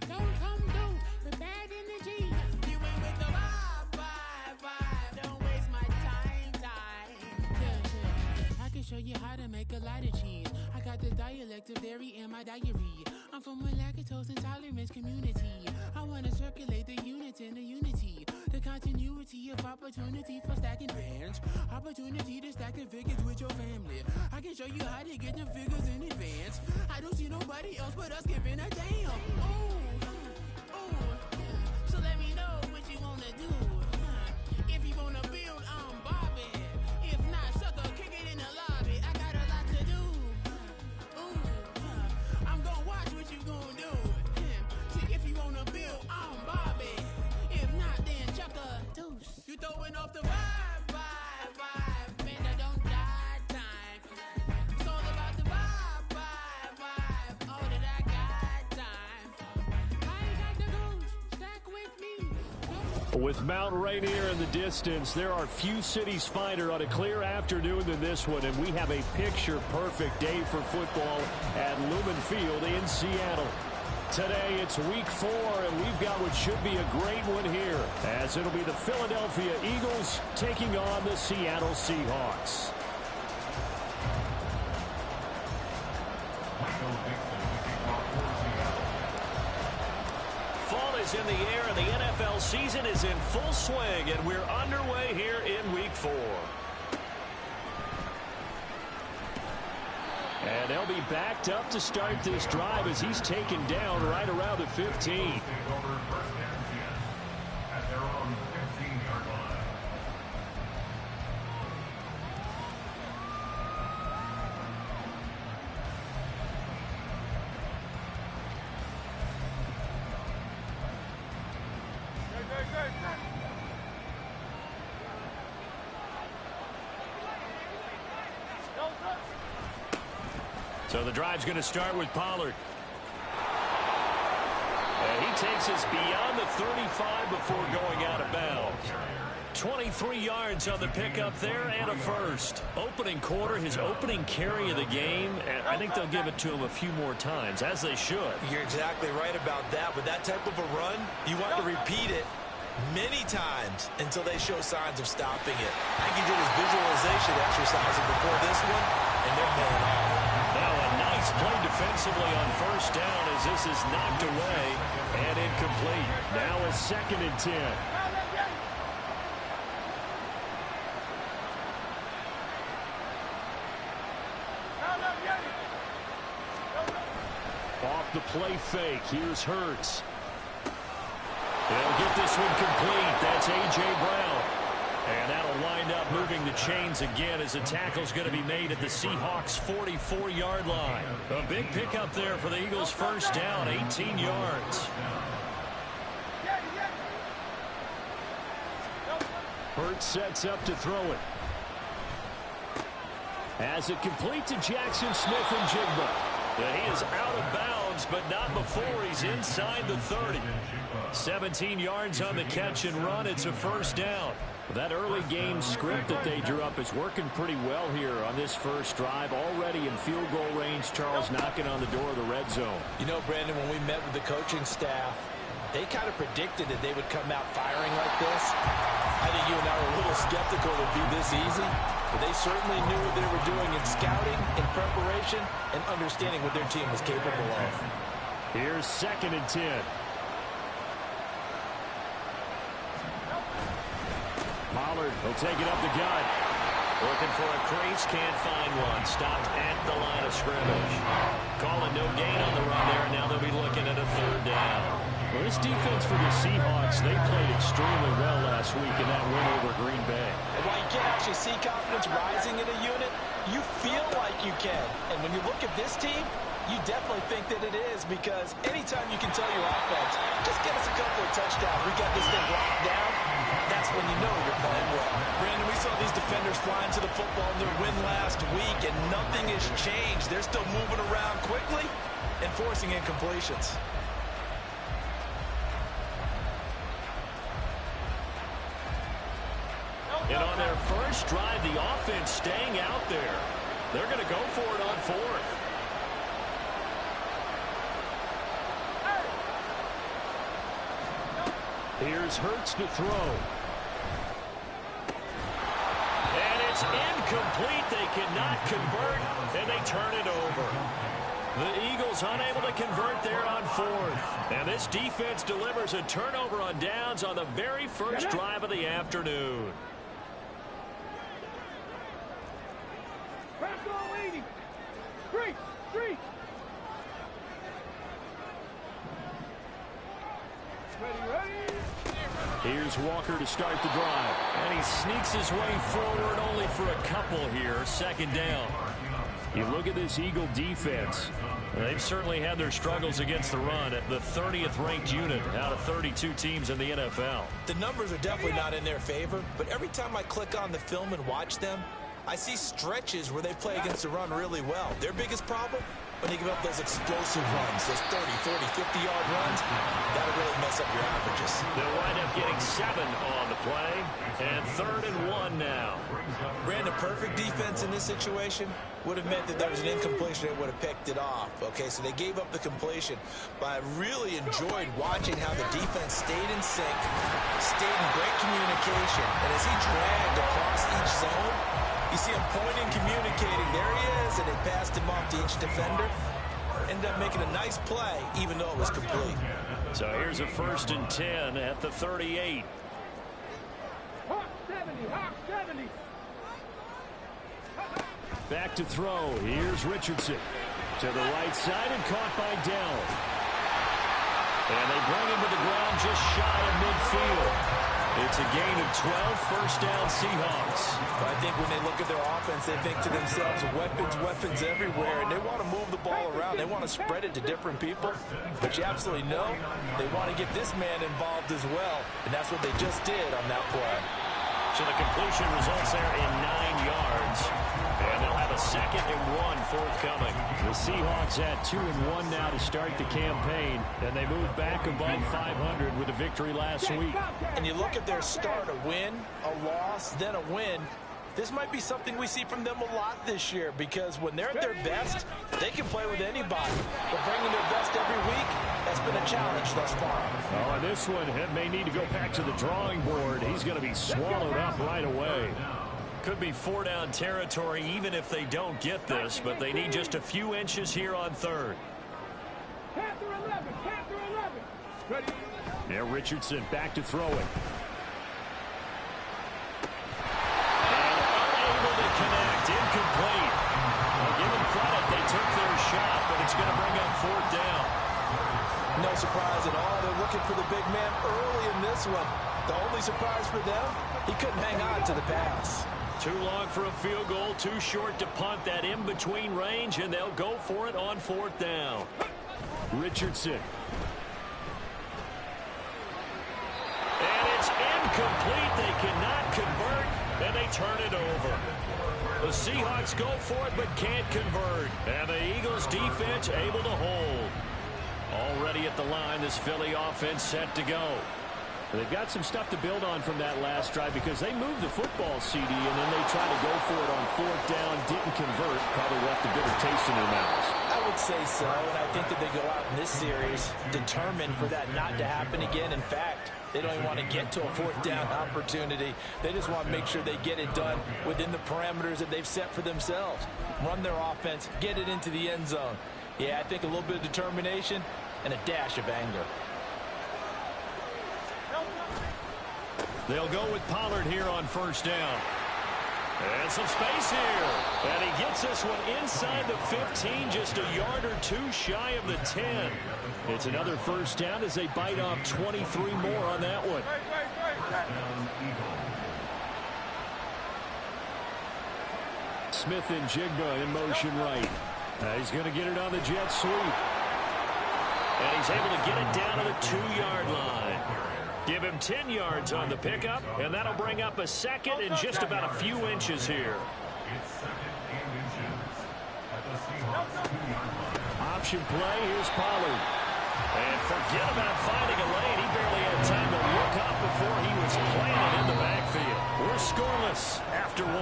Don't come through with bad energy. You ain't with the vibe. Don't waste my time. Yeah. I can show you how to make a lot of cheese. I got the dialect of dairy in my diary. I'm from a lactose intolerance community. I wanna circulate the units in the unity. The continuity of opportunity for stacking bands. Opportunity to stack the figures with your family. I can show you how to get the figures in advance. I don't see nobody else but us giving a damn. Ooh. So let me know what you wanna do. If you wanna build, I'm Bobby. If not, sucker, kick it in the lobby. I got a lot to do. I'm gonna watch what you gonna do. See, if you wanna build, I'm Bobby. If not, then chuck a deuce. You throwing off the vibe. Man, I don't die time. It's all about the vibe. All that I got time. I ain't got the goose. Stack with me. With Mount Rainier in the distance, there are few cities finer on a clear afternoon than this one, and we have a picture-perfect day for football at Lumen Field in Seattle. Today, it's week 4, and we've got what should be a great one here, as it'll be the Philadelphia Eagles taking on the Seattle Seahawks. Fall is in the air, and the NFL season is in full swing, and we're underway here in week 4. And they'll be backed up to start this drive as he's taken down right around the 15. So the drive's going to start with Pollard. And he takes us beyond the 35 before going out of bounds. 23 yards on the pickup there and a first. Opening quarter, his opening carry of the game, and I think they'll give it to him a few more times, as they should. You're exactly right about that. With that type of a run, you want to repeat it many times until they show signs of stopping it. I think he did his visualization exercising before this one, and they're paying off. Now a nice play defensively on first down as this is knocked away and incomplete. Now a 2nd and 10. Off the play fake, here's Hurts. They'll get this one complete. That's A.J. Brown. And that'll wind up moving the chains again as the tackle's going to be made at the Seahawks' 44-yard line. A big pickup there for the Eagles' first down, 18 yards. Hurts sets up to throw it. As it complete to Jackson Smith-Njigba. He is out of bounds, but not before he's inside the 30. 17 yards on the catch and run. It's a first down. That early game script that they drew up is working pretty well here on this first drive. Already in field goal range, Charles knocking on the door of the red zone. You know, Brandon, when we met with the coaching staff, they kind of predicted that they would come out firing like this. I think you and I were a little skeptical it would be this easy, but they certainly knew what they were doing in scouting, in preparation, and understanding what their team was capable of. Here's 2nd and 10. Pollard will take it up the gut. Looking for a crease, can't find one. Stopped at the line of scrimmage. Calling no gain on the run there, and now they'll be looking at a 3rd down. Well, this defense for the Seahawks, they played extremely well last week in that win over Green Bay. And while you can't actually see confidence rising in a unit, you feel like you can. And when you look at this team, you definitely think that it is, because anytime you can tell your offense, just get us a couple of touchdowns, we got this thing locked down, that's when you know you're playing well. Brandon, we saw these defenders flying to the football in their win last week, and nothing has changed. They're still moving around quickly and forcing incompletions. And on their first drive, the offense staying out there. They're going to go for it on 4th. Here's Hurts to throw. And it's incomplete. They cannot convert, and they turn it over. The Eagles unable to convert there on fourth. And this defense delivers a turnover on downs on the very first drive of the afternoon. Here's Walker to start the drive. And he sneaks his way forward only for a couple here. Second down. You look at this Eagle defense. They've certainly had their struggles against the run at the 30th ranked unit out of 32 teams in the NFL. The numbers are definitely not in their favor, but every time I click on the film and watch them, I see stretches where they play against the run really well. Their biggest problem? When they give up those explosive runs, those 30, 40, 50-yard runs, that'll really mess up your averages. They'll wind up getting 7 on the play, and 3rd and 1 now. Brandon, perfect defense in this situation would have meant that there was an incompletion that would have picked it off. Okay, so they gave up the completion, but I really enjoyed watching how the defense stayed in sync, stayed in great communication, and as he dragged across each zone, you see him pointing, communicating. There he is, and they passed him off to each defender. Ended up making a nice play, even though it was complete. So here's a 1st and 10 at the 38. Hawk 70. Back to throw. Here's Richardson. To the right side and caught by Dell. And they bring him to the ground just shy of midfield. It's a gain of 12, first down Seahawks. I think when they look at their offense, they think to themselves, weapons everywhere, and they want to move the ball around. They want to spread it to different people, but you absolutely know they want to get this man involved as well, and that's what they just did on that play. So the completion results there in 9 yards, and they'll have a 2nd and 1 forthcoming. The Seahawks had 2 and 1 now to start the campaign, and they moved back above 500 with a victory last week. And you look at their start, a win, a loss, then a win. This might be something we see from them a lot this year, because when they're at their best, they can play with anybody. But bringing their best every week, that's been a challenge thus far. Oh, and this one may need to go back to the drawing board. He's going to be swallowed up right away. Could be 4-down territory even if they don't get this, but they need just a few inches here on 3rd. There, Richardson back to throw it. Connect, incomplete. I'll give them credit. They took their shot, but it's going to bring up 4th down. No surprise at all. They're looking for the big man early in this one. The only surprise for them, he couldn't hang on to the pass. Too long for a field goal, too short to punt that in-between range, and they'll go for it on 4th down. Richardson. And it's incomplete. They cannot convert, and they turn it over. The Seahawks go for it but can't convert. And the Eagles defense able to hold. Already at the line, this Philly offense set to go. They've got some stuff to build on from that last drive because they moved the football, CD, and then they tried to go for it on 4th down, didn't convert, probably left a bitter taste in their mouths. I would say so, and I think that they go out in this series determined for that not to happen again. In fact, they don't even want to get to a 4th down opportunity. They just want to make sure they get it done within the parameters that they've set for themselves. Run their offense, get it into the end zone. Yeah, I think a little bit of determination and a dash of anger. They'll go with Pollard here on 1st down. And some space here. And he gets this one inside the 15, just a yard or 2 shy of the 10. It's another 1st down as they bite off 23 more on that one. Smith and Jigba in motion right. He's going to get it on the jet sweep. And he's able to get it down to the 2-yard line. Give him 10 yards on the pickup, and that'll bring up a 2nd and just about a few inches here. Option play, here's Pollard. And forget about finding a lane. He barely had time to look up before he was planted in the backfield. We're scoreless after 1.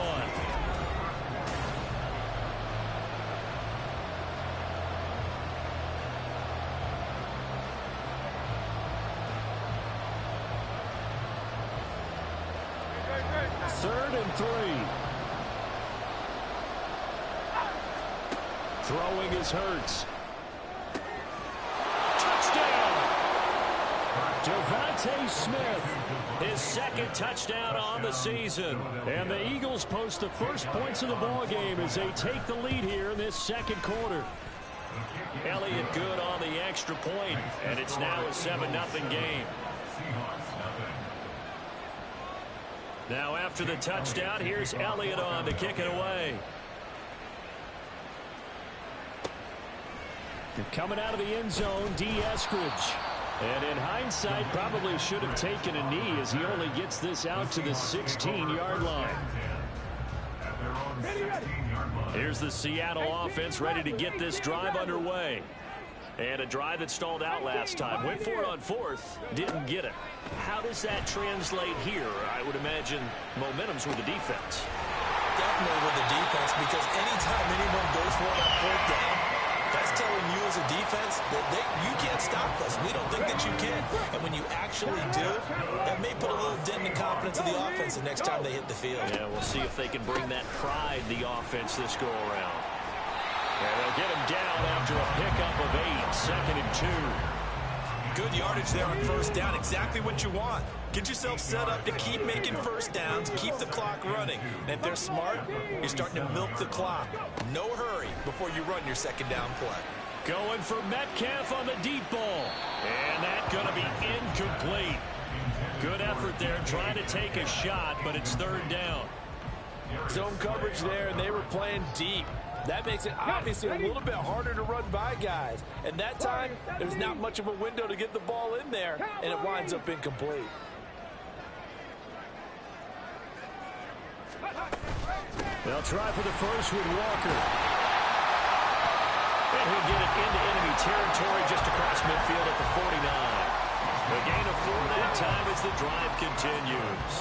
3rd and 3. Throwing is Hurts. Touchdown! Devontae Smith, his 2nd touchdown on the season. And the Eagles post the first points of the ball game as they take the lead here in this 2nd quarter. Elliott good on the extra point, and it's now a 7-0 game. Now after the touchdown, here's Elliott on to kick it away. Coming out of the end zone, D. Eskridge. And in hindsight, probably should have taken a knee as he only gets this out to the 16-yard line. Here's the Seattle offense ready to get this drive underway. And a drive that stalled out last time. Went for it on 4th, didn't get it. How does that translate here? I would imagine momentum's with the defense. Definitely with the defense, because anytime anyone goes for it on 4th down, that's telling you as a defense that you can't stop us. We don't think that you can. And when you actually do, that may put a little dent in the confidence of the offense the next time they hit the field. Yeah, we'll see if they can bring that pride, the offense, this go-around. And they'll get him down after a pickup of 8, 2nd and 2. Good yardage there on 1st down, exactly what you want. Get yourself set up to keep making 1st downs, keep the clock running. And if they're smart, you're starting to milk the clock. No hurry before you run your 2nd down play. Going for Metcalf on the deep ball. And that's going to be incomplete. Good effort there, trying to take a shot, but it's 3rd down. Zone coverage there, and they were playing deep. That makes it obviously a little bit harder to run by guys. And that time, there's not much of a window to get the ball in there, and it winds up incomplete. They'll try for the first with Walker. And he'll get it into enemy territory just across midfield at the 49. A gain of 4 that time as the drive continues.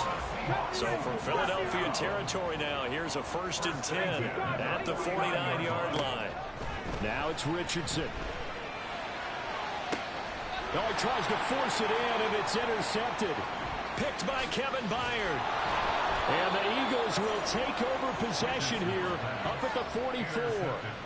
So from Philadelphia territory now, here's a 1st and 10 at the 49-yard line. Now it's Richardson. Oh, he tries to force it in, and it's intercepted. Picked by Kevin Byard. And the Eagles will take over possession here up at the 44.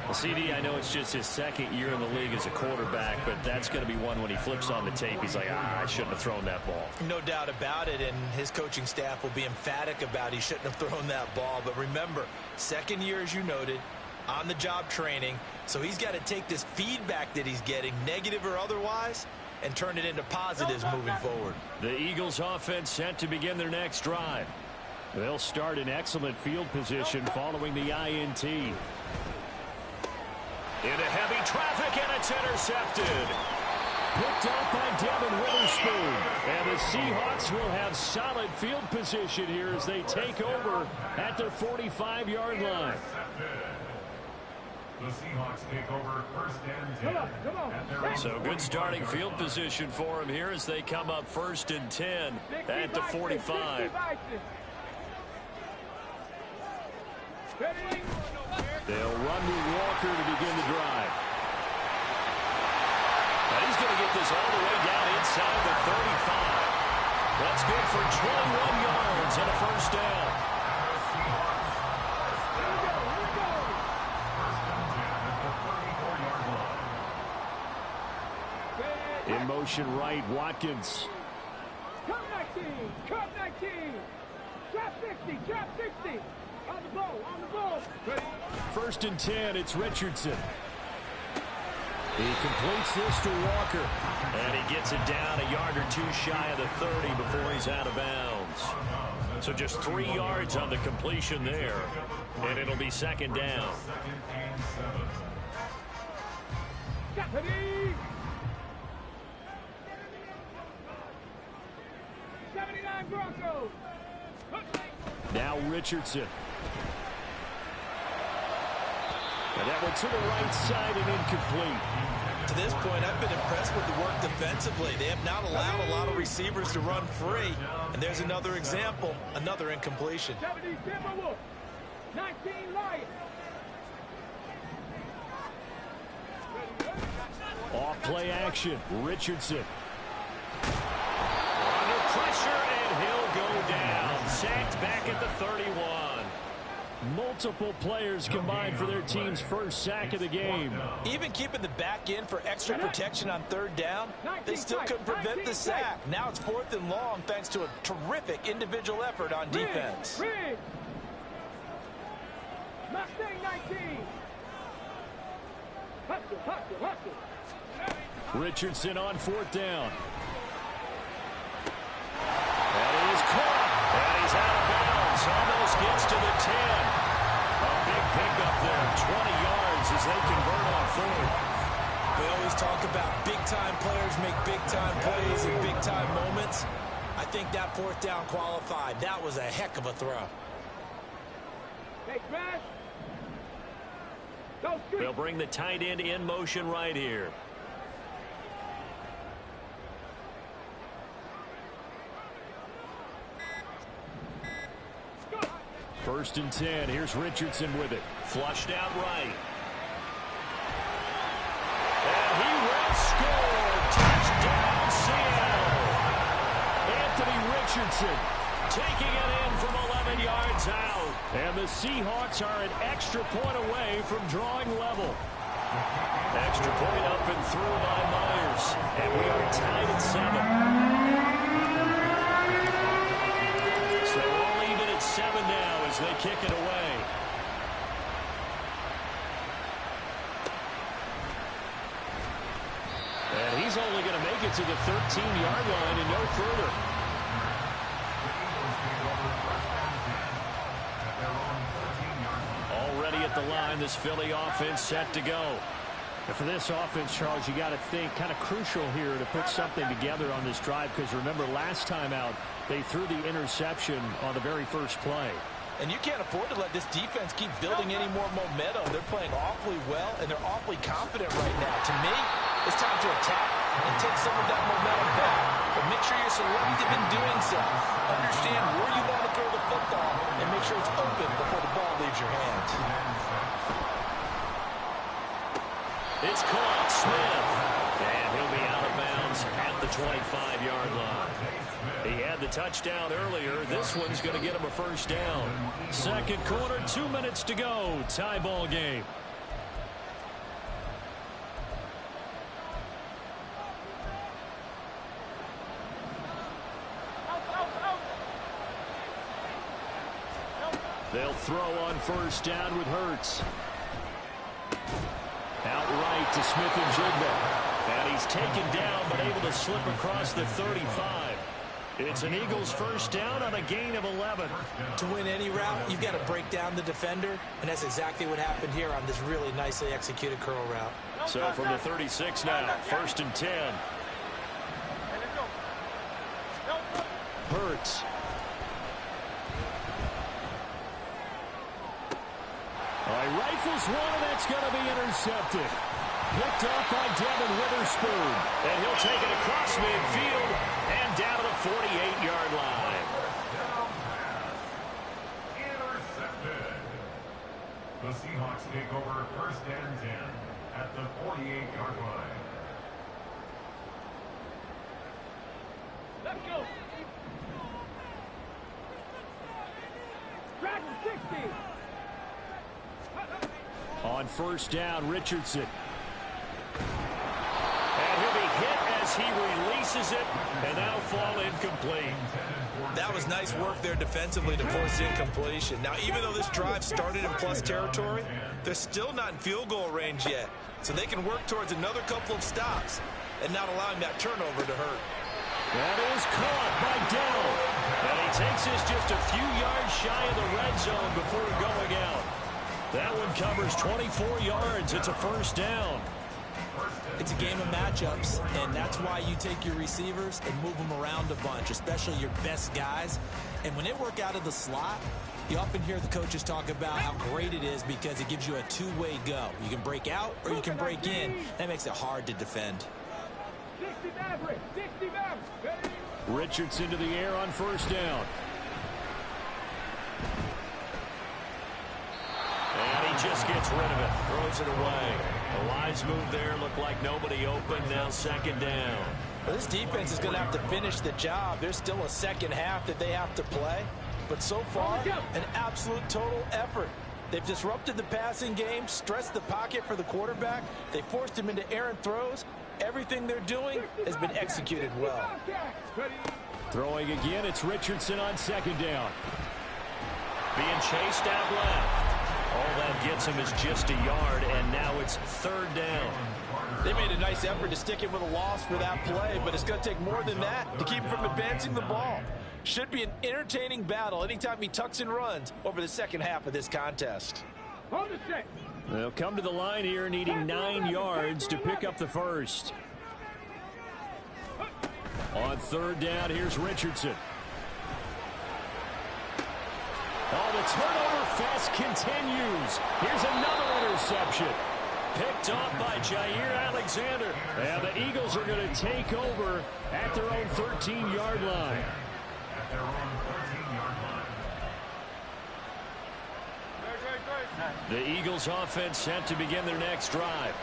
Well, CD, I know it's just his 2nd year in the league as a quarterback, but that's going to be one when he flips on the tape. He's like, I shouldn't have thrown that ball. No doubt about it, and his coaching staff will be emphatic about he shouldn't have thrown that ball. But remember, 2nd year, as you noted, on-the-job training, so he's got to take this feedback that he's getting, negative or otherwise, and turn it into positives moving forward. The Eagles offense set to begin their next drive. They'll start in excellent field position following the INT. Into heavy traffic, and it's intercepted. Picked up by Devin Witherspoon. And the Seahawks will have solid field position here as they take over at their 45-yard line. The Seahawks take over 1st and 10. So good starting field position for them here as they come up 1st and 10 at the 45. They'll run with Walker to begin the drive. And he's going to get this all the way down inside the 35. That's good for 21 yards and a 1st down. In motion right, Watkins. Cut 19, cut 19. Drop 60, drop 60. On the ball, on the ball. 1st and 10, it's Richardson. He completes this to Walker. And he gets it down a yard or 2 shy of the 30 before he's out of bounds. So just 3 yards on the completion there. And it'll be 2nd down. 79 Broncos. Now Richardson. And that one to the right side and incomplete. To this point, I've been impressed with the work defensively. They have not allowed a lot of receivers to run free. And there's another example, another incompletion. 70 Timberwolves. 19 Lions. Off play action. Richardson. Under pressure, and he'll go down. Sacked back at the 31. Multiple players combined for their team's first sack of the game. Even keeping the back in for extra protection on third down, they still couldn't prevent the sack. Now it's 4th and long thanks to a terrific individual effort on defense. Mustang 19. Hustle. Richardson on 4th down. And he's caught. And he's out of bounds. Almost gets to the 10. A big pickup there. 20 yards as they convert on 4th. We always talk about big-time players make big-time plays in big-time moments. I think that 4th down qualified. That was a heck of a throw. Hey, Crash. They'll bring the tight end in motion right here. First and 10. Here's Richardson with it. Flushed out right. And he will score. Touchdown, Seattle. Anthony Richardson taking it in from 11 yards out. And the Seahawks are an extra point away from drawing level. Extra point up and through by Myers. And we are tied at 7. So all even at 7 now as they kick it away. And he's only going to make it to the 13-yard line and no further. Already at the line, this Philly offense set to go. And for this offense, Charles, you got to think kind of crucial here to put something together on this drive, because remember last time out they threw the interception on the very first play. And you can't afford to let this defense keep building any more momentum. They're playing awfully well, and they're awfully confident right now. To me, it's time to attack and take some of that momentum back. But make sure you're selective in doing so. Understand where you want to throw the football and make sure it's open before the ball leaves your hands. It's caught. Smith. And he'll be out of bounds at the 25-yard line. He had the touchdown earlier. This one's going to get him a first down. Second quarter, 2 minutes to go. Tie ball game. They'll throw on first down with Hurts. Outright to Smith-Njigba. And he's taken down but able to slip across the 35. It's an Eagles first down on a gain of 11. To win any route, you've got to break down the defender, and that's exactly what happened here on this really nicely executed curl route. So from the 36 now, first and 10. Hurts. Rifles one, and that's going to be intercepted. Picked up by Devin Witherspoon. And he'll take it across midfield and down to the 48-yard line. Intercepted. The Seahawks take over first and 10 at the 48-yard line. Let's go. Dragon 60. On first down, Richardson. And he'll be hit as he releases it, and that'll fall incomplete. That was nice work there defensively to force incompletion. Now, even though this drive started in plus territory, they're still not in field goal range yet. So they can work towards another couple of stops and not allowing that turnover to hurt. That is caught by Dell. And he takes this just a few yards shy of the red zone before going out. That one covers 24 yards. It's a first down. It's a game of matchups, and that's why you take your receivers and move them around a bunch, especially your best guys. And when they work out of the slot, you often hear the coaches talk about how great it is because it gives you a two-way go. You can break out or you can break in. That makes it hard to defend. 60 Maverick, 60 Maverick. Richardson to the air on first down. And he just gets rid of it, throws it away. A wise move there, looked like nobody open, now second down. Well, this defense is going to have to finish the job. There's still a second half that they have to play. But so far, an absolute total effort. They've disrupted the passing game, stressed the pocket for the quarterback. They forced him into errant throws. Everything they're doing has been executed well. Throwing again, it's Richardson on second down. Being chased out left. All that gets him is just a yard, and now it's third down. They made a nice effort to stick him with a loss for that play, but it's going to take more than that to keep him from advancing the ball. Should be an entertaining battle anytime he tucks and runs over the second half of this contest. They'll come to the line here needing 9 yards to pick up the first. On third down, here's Richardson. Oh, the turnover fest continues. Here's another interception. Picked off by Jair Alexander. And the Eagles are going to take over at their own 13-yard line. At their own 13-yard line. The Eagles offense set to begin their next drive.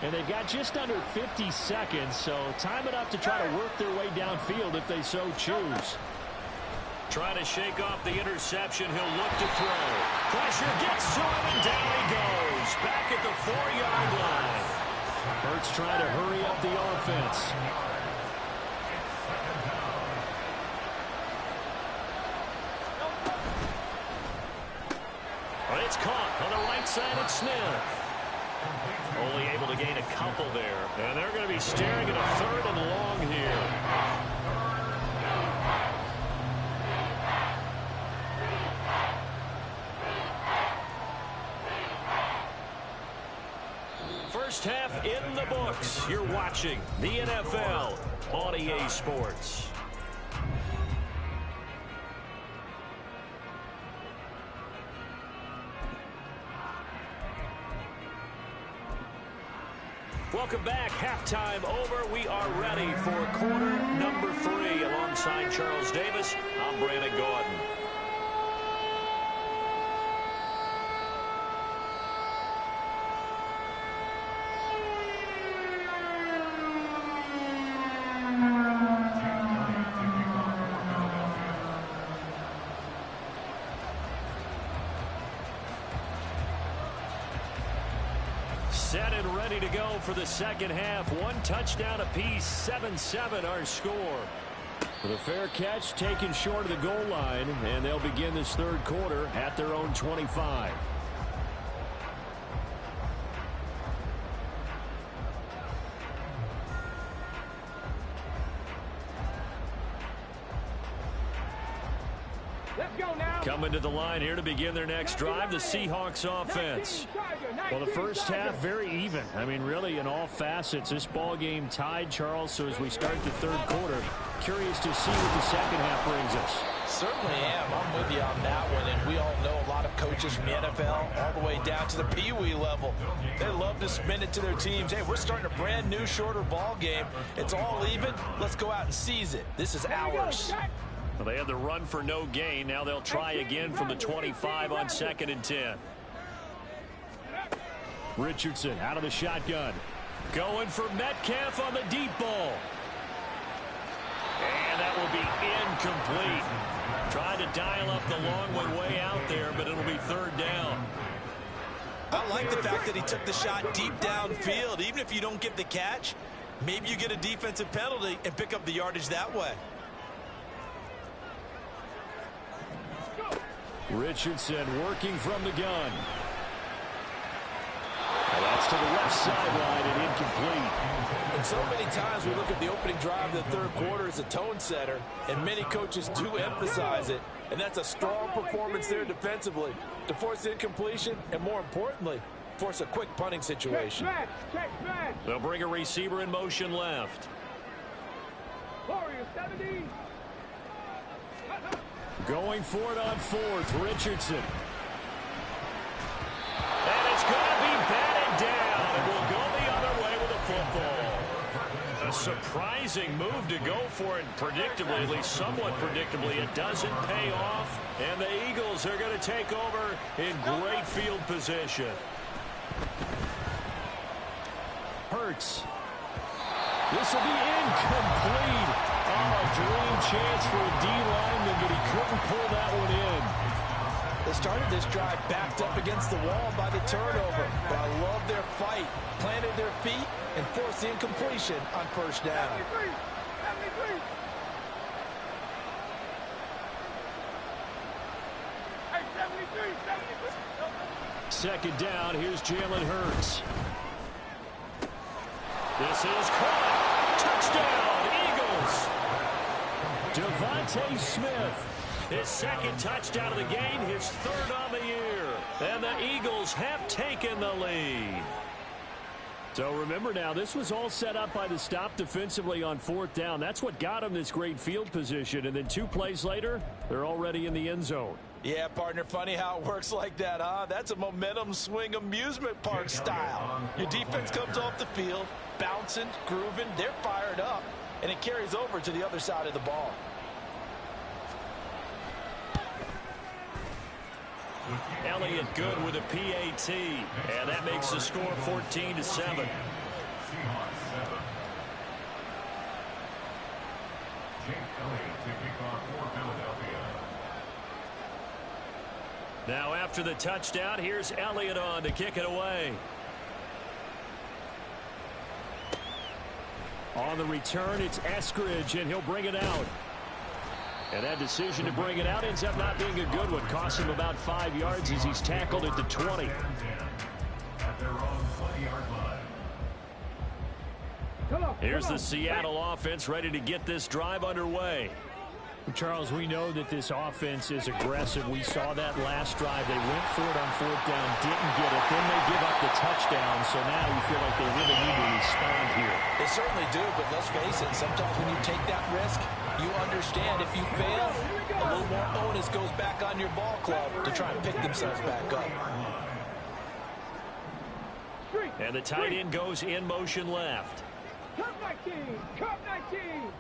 And they've got just under 50 seconds, so time enough to try to work their way downfield if they so choose. Trying to shake off the interception. He'll look to throw. Pressure gets to him, and down he goes. Back at the 4-yard line. Hurts trying to hurry up the offense. But it's caught on the right side of Smith. Only able to gain a couple there. And they're going to be staring at a third and long here. First half in the books. You're watching the NFL on EA Sports. Welcome back. Halftime over. We are ready for quarter number 3. Alongside Charles Davis, I'm Brandon Gordon. Set and ready to go for the second half. 1 touchdown apiece, 7-7 our score. With a fair catch taken short of the goal line, and they'll begin this third quarter at their own 25. Coming to the line here to begin their next drive, the Seahawks offense. Well, the first half, very even. I mean, really, in all facets, this ball game tied, Charles. So as we start the third quarter, curious to see what the second half brings us. Certainly am. I'm with you on that one. And we all know a lot of coaches from the NFL all the way down to the Pee-wee level. They love to spin it to their teams. Hey, we're starting a brand new, shorter ball game. It's all even. Let's go out and seize it. This is ours. Well, they had the run for no gain. Now they'll try again from the 25 on 2nd and 10. Richardson out of the shotgun. Going for Metcalf on the deep ball. And that will be incomplete. Trying to dial up the long one way out there, but it'll be third down. I like the fact that he took the shot deep downfield. Even if you don't get the catch, maybe you get a defensive penalty and pick up the yardage that way. Richardson working from the gun. And that's to the left sideline and incomplete. And so many times we look at the opening drive of the third quarter as a tone setter, and many coaches do emphasize it. And that's a strong performance there defensively to force incompletion and, more importantly, force a quick punting situation. They'll bring a receiver in motion left. Going for it on 4th, Richardson. And it's going to be batted down. And we'll go the other way with the football. A surprising move to go for it predictably, at least somewhat predictably. It doesn't pay off. And the Eagles are going to take over in great field position. Hurts. This will be incomplete. chance for a D lineman, but he couldn't pull that one in. They started this drive backed up against the wall by the turnover, but I love their fight. Planted their feet and forced the incompletion on first down. 73. Hey, 73. Second down, here's Jalen Hurts. This is caught. Touchdown, Eagles. Devontae Smith. His second touchdown of the game, his third on the year. And the Eagles have taken the lead. So remember now, this was all set up by the stop defensively on fourth down. That's what got them this great field position. And then 2 plays later, they're already in the end zone. Yeah, partner, funny how it works like that, huh? That's a momentum swing amusement park style. Your defense comes off the field, bouncing, grooving, they're fired up, and it carries over to the other side of the ball. Elliott good with a PAT, and that makes the score 14-7. Seahawks 7. Jake Elliott to kick off for Philadelphia. Now after the touchdown, here's Elliott on to kick it away. On the return, it's Eskridge, and he'll bring it out. And that decision to bring it out ends up not being a good one. Costs him about 5 yards as he's tackled at the 20. At their own 20-yard line. Here's the Seattle offense ready to get this drive underway. Charles, we know that this offense is aggressive. We saw that last drive. They went for it on fourth down, didn't get it. Then they give up the touchdown. So now you feel like they really need to respond here. They certainly do, but let's face it, sometimes when you take that risk, you understand if you fail, a little more onus goes back on your ball club to try and pick themselves back up. And the tight end goes in motion left. Cup 19. Cup 19.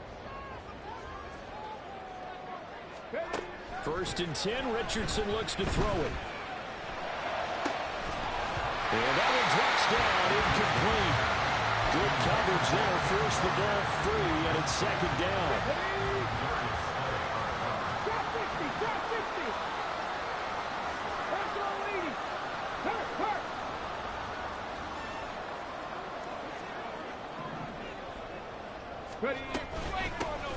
First and 10, Richardson looks to throw it. And that one drops down, incomplete. Good coverage there, forced the ball free, and it's second down. Drop 60. Drop 60. That's all 80. Hurt. Ready.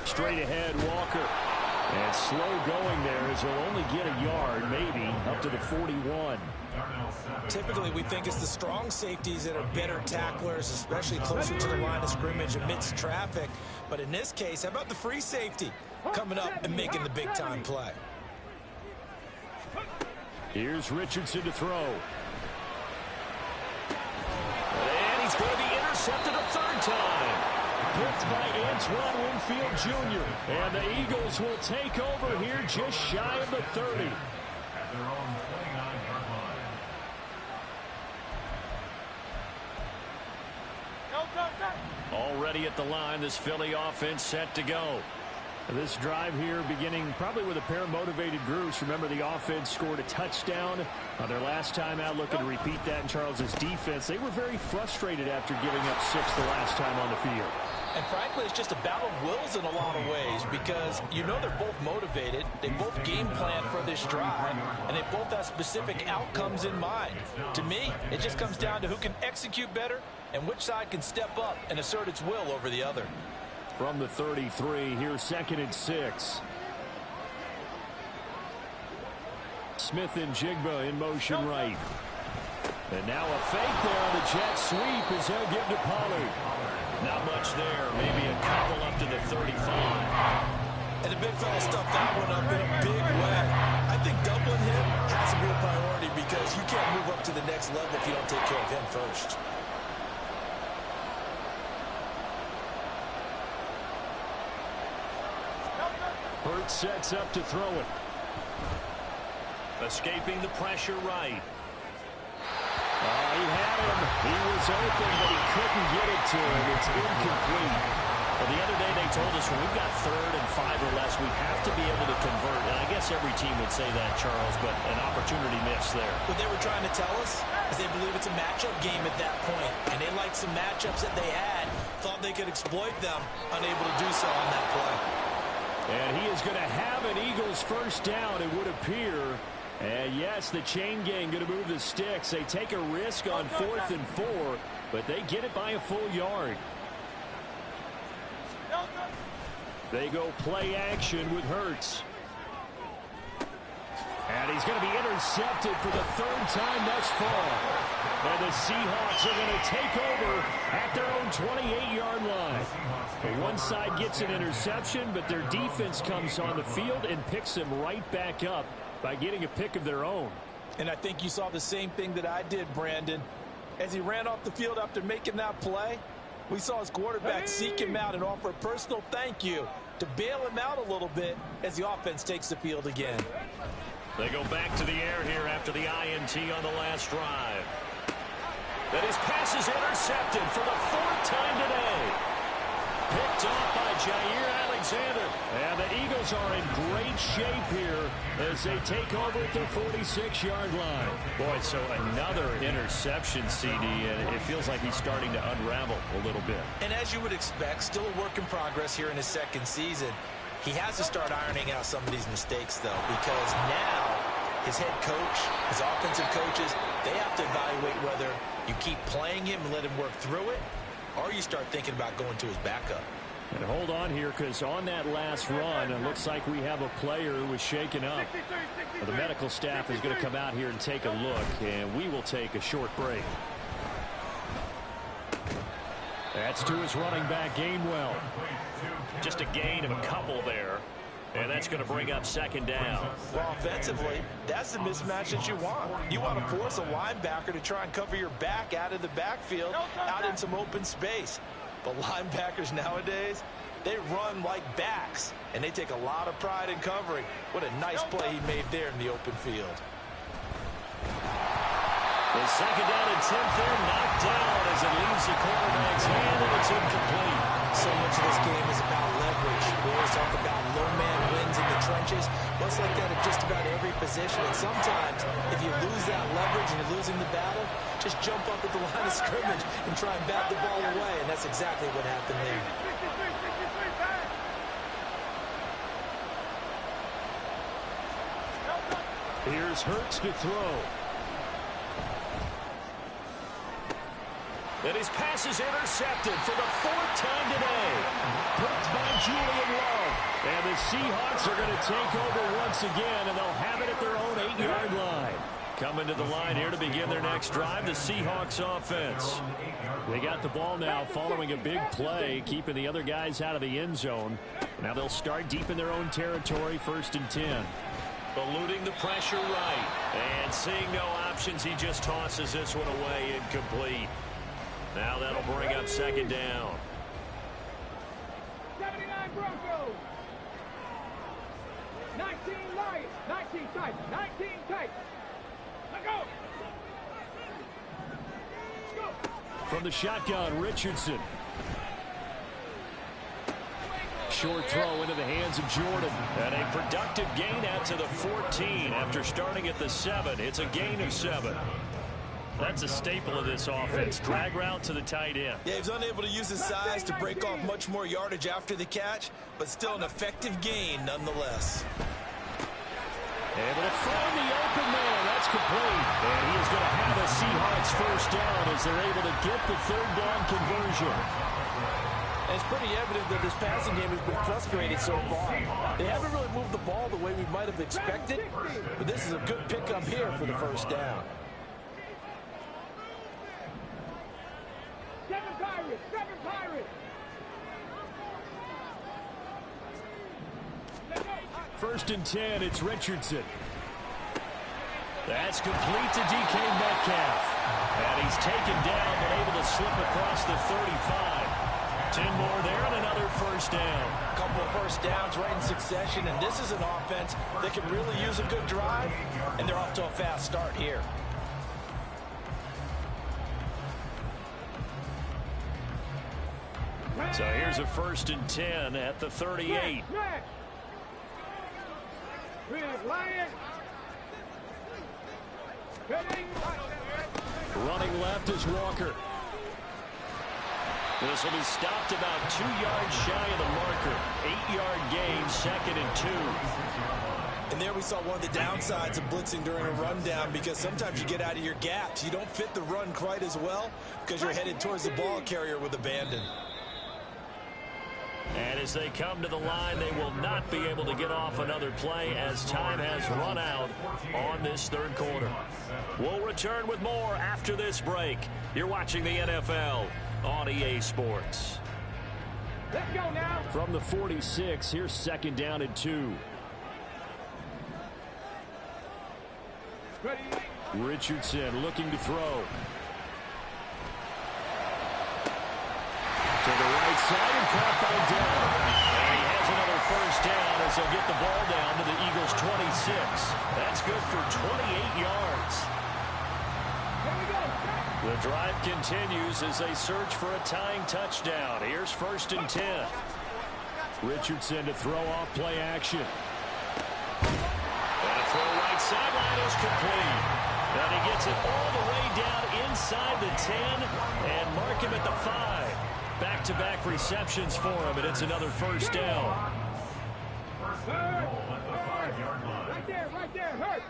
Straight ahead, Walker. And slow going there as he'll only get a yard, maybe, up to the 41. Typically, we think it's the strong safeties that are better tacklers, especially closer to the line of scrimmage amidst traffic. But in this case, how about the free safety coming up and making the big-time play? Here's Richardson to throw. And he's going to be intercepted a third time. Picked by Antoine Winfield Jr. And the Eagles will take over here just shy of the 30. At their own 29-yard line. Already at the line, this Philly offense set to go. This drive here beginning probably with a pair of motivated groups. Remember, the offense scored a touchdown their last time out, looking to repeat that in Charles's defense. They were very frustrated after giving up 6 the last time on the field. And frankly, it's just a battle of wills in a lot of ways because you know they're both motivated, they both game plan for this drive, and they both have specific outcomes in mind. To me, it just comes down to who can execute better and which side can step up and assert its will over the other. From the 33, here's second and 6. Smith-Njigba in motion right. And now a fake there on the jet sweep as he'll give to Pollard. Not much there. Maybe a couple up to the 35. And the big fella stuffed that one up in a big way. I think doubling him has to be a priority because you can't move up to the next level if you don't take care of him first. Hurts sets up to throw it. Escaping the pressure right. He had him. He was open, but he couldn't get it to him. It's incomplete. Well, the other day they told us when we've got 3rd and 5 or less, we have to be able to convert. And I guess every team would say that, Charles, but an opportunity missed there. What they were trying to tell us is they believe it's a matchup game at that point, and they liked some matchups that they had, thought they could exploit them, unable to do so on that play. And he is going to have an Eagles first down, it would appear. And yes, the chain gang going to move the sticks. They take a risk on 4th and 4, but they get it by a full yard. They go play action with Hurts. And he's going to be intercepted for the 3rd time thus far. And the Seahawks are going to take over at their own 28-yard line. The one side gets an interception, but their defense comes on the field and picks them right back up by getting a pick of their own. And I think you saw the same thing that I did, Brandon. As he ran off the field after making that play, we saw his quarterback seek him out and offer a personal thank you to bail him out a little bit as the offense takes the field again. They go back to the air here after the INT on the last drive. That his pass is intercepted for the 4th time today. Picked off by Jair Alexander. And the Eagles are in great shape here as they take over at their 46-yard line. Boy, so another interception, CD, and it feels like he's starting to unravel a little bit. And as you would expect, still a work in progress here in his 2nd season. He has to start ironing out some of these mistakes, though, because now his head coach, his offensive coaches, they have to evaluate whether you keep playing him and let him work through it, or you start thinking about going to his backup. And hold on here, because on that last run, it looks like we have a player who was shaken up. The medical staff is going to come out here and take a look, and we will take a short break. That's to his running back, Gainwell. Just a gain of a couple there. And that's going to bring up 2nd down. Well, offensively, that's the mismatch that you want. You want to force a linebacker to try and cover your back out of the backfield, out in some open space. But linebackers nowadays, they run like backs, and they take a lot of pride in covering. What a nice play he made there in the open field. The 2nd down attempt there knocked down as it leaves the quarterback's hand, and it's incomplete. So much of this game is about leverage. We always talk about low man wins in the trenches. Well, it's like that at just about every position. And sometimes, if you lose that leverage and you're losing the battle, just jump up at the line of scrimmage and try and bat the ball away. And that's exactly what happened there. Here's Hurts to throw. And his pass is intercepted for the 4th time today. Picked by Julian Love. And the Seahawks are going to take over once again, and they'll have it at their own 8-yard line. Coming to the line here to begin their next drive, the Seahawks offense. They got the ball now following a big play, keeping the other guys out of the end zone. Now they'll start deep in their own territory, 1st and 10. Eluding the pressure right. And seeing no options, he just tosses this one away incomplete. Now that'll bring up 2nd down. 79 Broncos. 19 Lions. 19 Titans. 19 Titans. Let's go. Let's go. From the shotgun, Richardson. Short throw into the hands of Jordan. And a productive gain out to the 14 after starting at the 7. It's a gain of 7. That's a staple of this offense. Drag route to the tight end. Yeah, he was unable to use his size to break off much more yardage after the catch, but still an effective gain nonetheless. Able to find the open man. That's complete. And he is going to have a Seahawks first down as they're able to get the 3rd down conversion. And it's pretty evident that this passing game has been frustrated so far. They haven't really moved the ball the way we might have expected, but this is a good pickup here for the first down. 7 Pirates. 7 Pirates. First and 10, it's Richardson. That's complete to DK Metcalf. And he's taken down, but able to slip across the 35. 10 more there and another first down. A couple of first downs right in succession, and this is an offense that can really use a good drive, and they're off to a fast start here. So here's a 1st and 10 at the 38. Running left is Walker. This will be stopped about 2 yards shy of the marker. 8-yard gain, 2nd and 2. And there we saw one of the downsides of blitzing during a rundown, because sometimes you get out of your gaps. You don't fit the run quite as well because you're headed towards the ball carrier with abandon. And as they come to the line, they will not be able to get off another play as time has run out on this third quarter. We'll return with more after this break. You're watching the NFL on EA Sports. Let's go now. From the 46, here's 2nd down and 2. Ready. Richardson looking to throw. To the right side and caught by Dell. And he has another first down as they'll get the ball down to the Eagles' 26. That's good for 28 yards. Here we go. The drive continues as they search for a tying touchdown. Here's 1st and 10. Richardson to throw off play action. And a throw right sideline is complete. And he gets it all the way down inside the 10 and mark him at the 5. Back-to-back receptions for him, and it's another first down. Right there, hurt.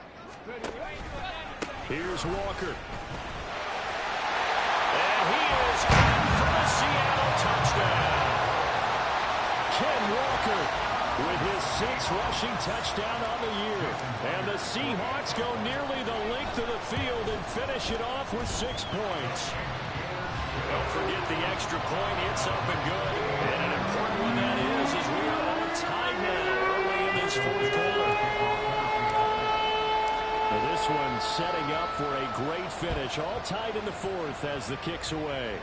Here's Walker. And he is in for the Seattle touchdown. Ken Walker with his 6th rushing touchdown on the year. And the Seahawks go nearly the length of the field and finish it off with 6 points. Don't forget the extra point. It's up and good. And an important one that is we are all tied now early in this fourth quarter. Now this one setting up for a great finish. All tied in the fourth as the kick's away.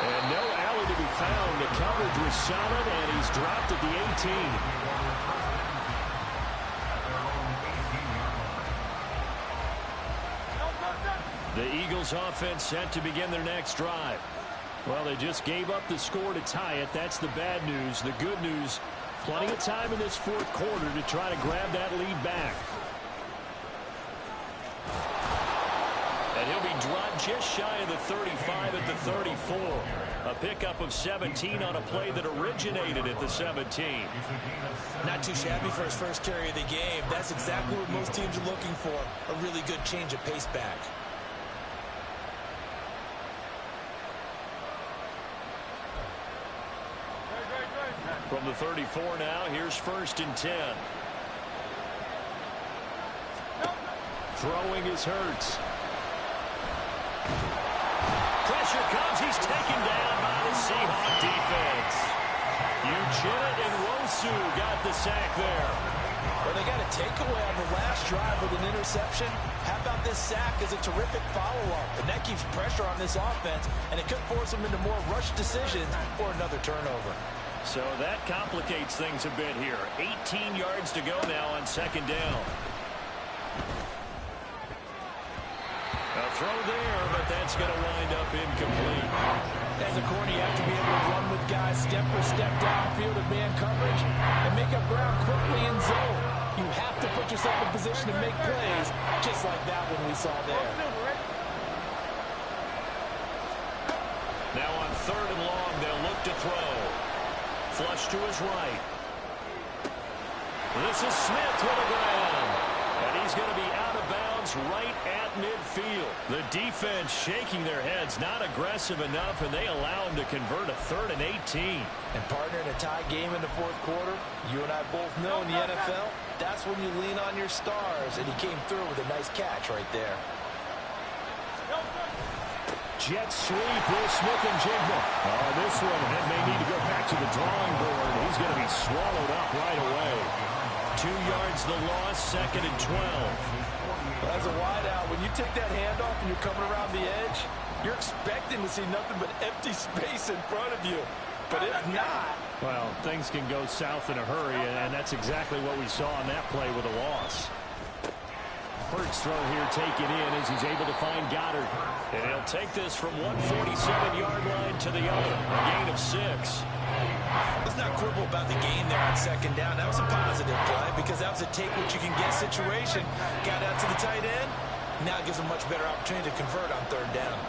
And no alley to be found. The coverage was solid, and he's dropped at the 18. The Eagles offense set to begin their next drive. Well, they just gave up the score to tie it. That's the bad news. The good news, plenty of time in this fourth quarter to try to grab that lead back. And he'll be dropped just shy of the 35 at the 34. A pickup of 17 on a play that originated at the 17. Not too shabby for his first carry of the game. That's exactly what most teams are looking for. A really good change of pace back. From the 34 now, here's 1st and 10. Throwing is Hurts. Pressure comes. He's taken down by the Seahawks defense. Uchenna and Nwosu got the sack there. Well, they got a takeaway on the last drive with an interception. How about this sack as a terrific follow-up? And that keeps pressure on this offense, and it could force them into more rush decisions or another turnover. So that complicates things a bit here. 18 yards to go now on 2nd down. A throw there, but that's going to wind up incomplete. As a corner, you have to be able to run with guys step for step downfield of man coverage and make up ground quickly in zone. You have to put yourself in position to make plays, just like that one we saw there. Now on 3rd and long, they'll look to throw. Flush to his right. This is Smith with the ground. And he's going to be out of bounds right at midfield. The defense shaking their heads, not aggressive enough, and they allow him to convert a 3rd and 18. And partner, in a tie game in the fourth quarter, you and I both know in the NFL, that's when you lean on your stars, and he came through with a nice catch right there. Jet sweep with Smith-Njigba. This one may need to go back to the drawing board. He's going to be swallowed up right away. 2 yards the loss, 2nd and 12. As a wideout, when you take that handoff and you're coming around the edge, you're expecting to see nothing but empty space in front of you. But if not... Well, things can go south in a hurry, and that's exactly what we saw on that play with a loss. Hurts throw here taken in as he's able to find Goddard. And he'll take this from 147-yard line to the other. A gain of 6. Let's not quibble about the gain there on 2nd down. That was a positive play because that was a take-what-you-can-get situation. Got out to the tight end. Now it gives a much better opportunity to convert on 3rd down.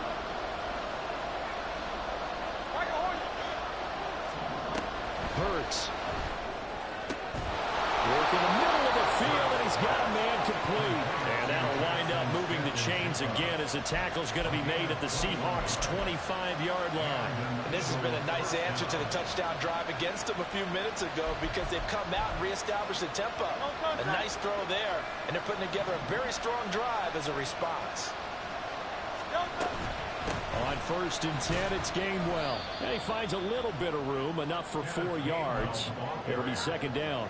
Sports. Work in the middle of the field, and he's got a man complete. And that'll wind up moving the chains again as the tackle's going to be made at the Seahawks' 25-yard line. And this has been a nice answer to the touchdown drive against them a few minutes ago because they've come out and reestablished the tempo. A nice throw there, and they're putting together a very strong drive as a response. On 1st and 10, it's Gainwell. And he finds a little bit of room, enough for 4 yards. It'll be 2nd down.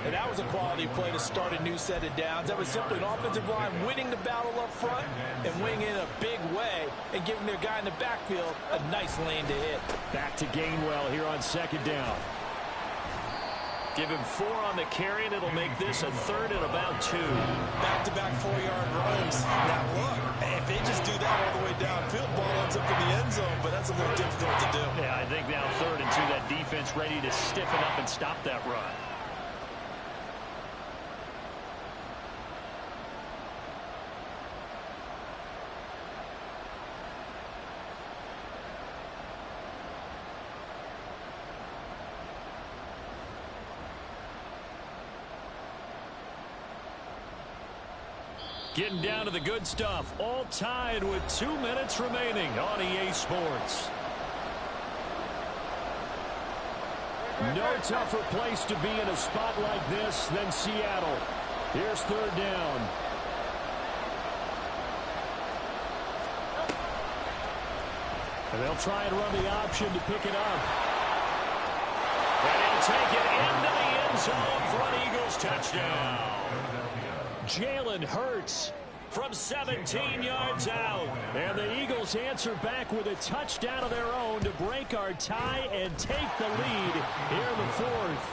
And that was a quality play to start a new set of downs. That was simply an offensive line winning the battle up front and winning in a big way and giving their guy in the backfield a nice lane to hit. Back to Gainwell here on 2nd down. Give him 4 on the carry, and it'll make this a 3rd and about 2. Back-to-back 4-yard runs. Now, look, if they just do that all the way downfield, ball ends up in the end zone, but that's a little difficult to do. Yeah, I think now 3rd and 2, that defense ready to stiffen up and stop that run. Getting down to the good stuff, all tied with 2 minutes remaining on EA Sports. No tougher place to be in a spot like this than Seattle. Here's 3rd down. And they'll try and run the option to pick it up. And he'll take it into the end zone for an Eagles touchdown. Jalen Hurts from 17 yards out. And the Eagles answer back with a touchdown of their own to break our tie and take the lead here in the 4th.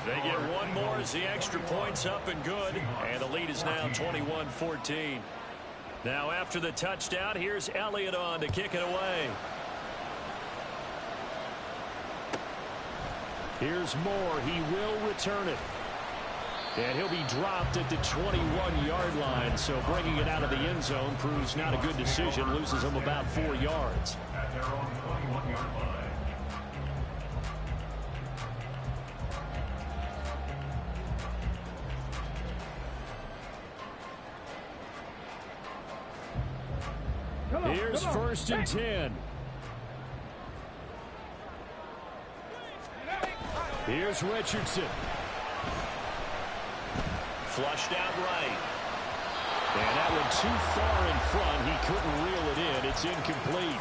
They get 1 more as the extra point's up and good. And the lead is now 21-14. Now after the touchdown, here's Elliott on to kick it away. Here's Moore. He will return it. And he'll be dropped at the 21-yard line. So bringing it out of the end zone proves not a good decision. Loses him about 4 yards. At their own 21-yard line. Here's 1st and 10. Here's Richardson. Flushed out right. And that one too far in front. He couldn't reel it in. It's incomplete.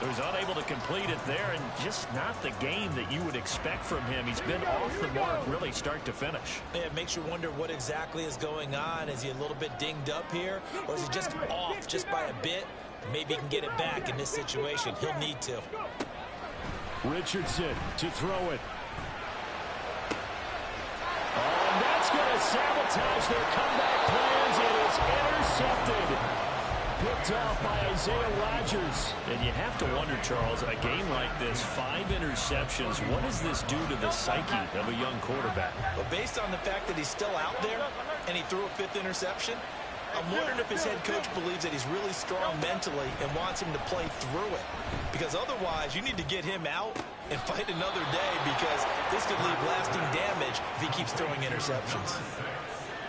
So he's unable to complete it there, and just not the game that you would expect from him. He's been off the mark really start to finish. Yeah, it makes you wonder what exactly is going on. Is he a little bit dinged up here, or is he just off just by a bit? Maybe he can get it back in this situation. He'll need to. Richardson to throw it. Oh, and that's going to sabotage their comeback plans. It is intercepted. Picked off by Isaiah Rodgers. And you have to wonder, Charles, a game like this, 5 interceptions, what does this do to the psyche of a young quarterback? But based on the fact that he's still out there and he threw a 5th interception, I'm wondering if his head coach believes that he's really strong mentally and wants him to play through it. Because otherwise, you need to get him out and fight another day, because this could leave lasting damage if he keeps throwing interceptions.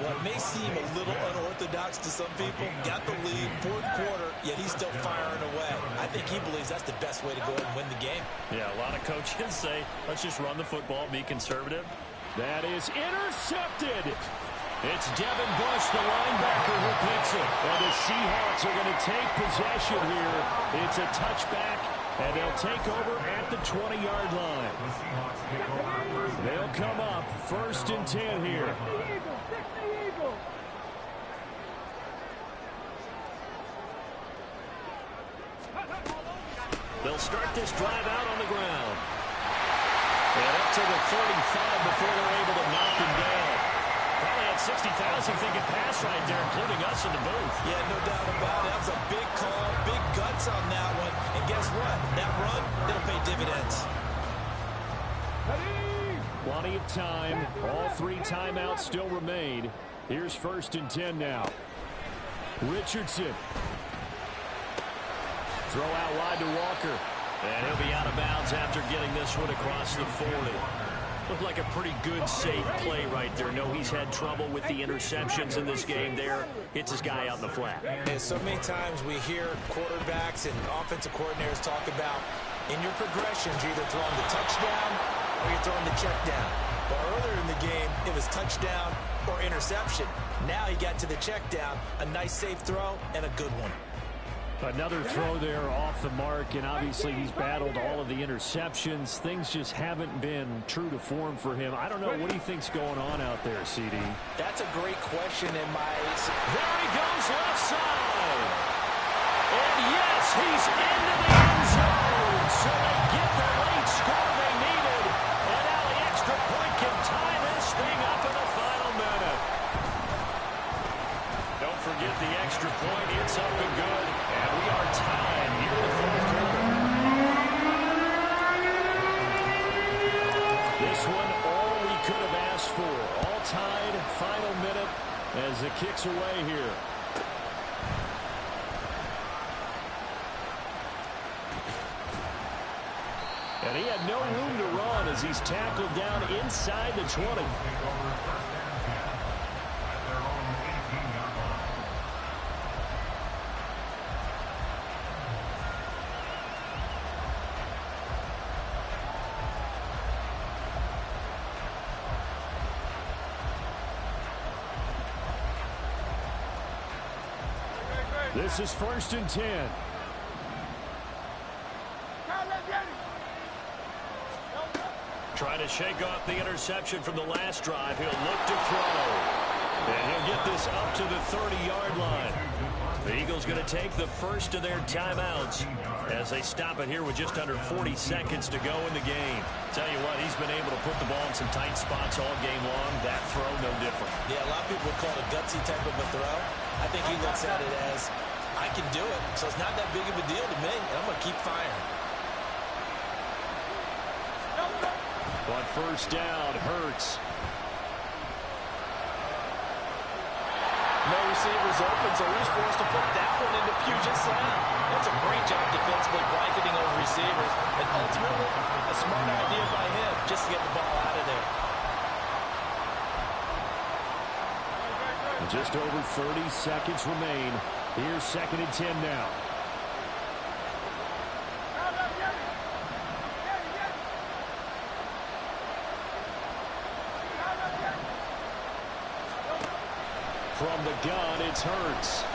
Well, it may seem a little unorthodox to some people. Got the lead, 4th quarter, yet he's still firing away. I think he believes that's the best way to go ahead and win the game. Yeah, a lot of coaches say, let's just run the football, be conservative. That is intercepted. It's Devin Bush, the linebacker, who picks it. And the Seahawks are going to take possession here. It's a touchback, and they'll take over at the 20-yard line. They'll come up 1st and 10 here. They'll start this drive out on the ground. And up to the 35 before they're able to knock him down. Probably had 60,000 thinking pass right there, including us in the booth. Yeah, no doubt about it. That was a big call, big guts on that one. And guess what? That run, it'll pay dividends. Plenty of time. All 3 timeouts still remain. Here's 1st and 10 now. Richardson. Throw out wide to Walker. And he'll be out of bounds after getting this one across the 40. Looked like a pretty good, safe play right there. No, he's had trouble with the interceptions in this game there. Hits his guy out in the flat. And so many times we hear quarterbacks and offensive coordinators talk about in your progressions, you're either throwing the touchdown or you're throwing the check down. But earlier in the game, it was touchdown or interception. Now he got to the check down, a nice safe throw, and a good one. Another throw there off the mark, and obviously he's battled all of the interceptions. Things just haven't been true to form for him. I don't know. What do you think's going on out there, CD? That's a great question in my... There he goes left side. And yes, he's into the end zone. So they get the late score they needed. And now the extra point can tie this thing up in the final minute. Don't forget the extra point. It's up and good. And we are tied here in the fourth quarter. This one, all we could have asked for. All tied, final minute as it kicks away here. And he had no room to run as he's tackled down inside the 20. This is 1st and 10. Trying to shake off the interception from the last drive. He'll look to throw. And he'll get this up to the 30-yard line. The Eagles going to take the first of their timeouts as they stop it here with just under 40 seconds to go in the game. Tell you what, he's been able to put the ball in some tight spots all game long. That throw, no different. Yeah, a lot of people would call it a gutsy type of a throw. I think he looks at it as, I can do it, so it's not that big of a deal to me, and I'm going to keep firing. On first down, Hurts. No receivers open, so he's forced to put that one into Puget Sound. That's a great job defensively blanketing over receivers, and ultimately a smart idea by him just to get the ball out of there. Just over 30 seconds remain. Here's 2nd and 10 now. From the gun, it's Hurts.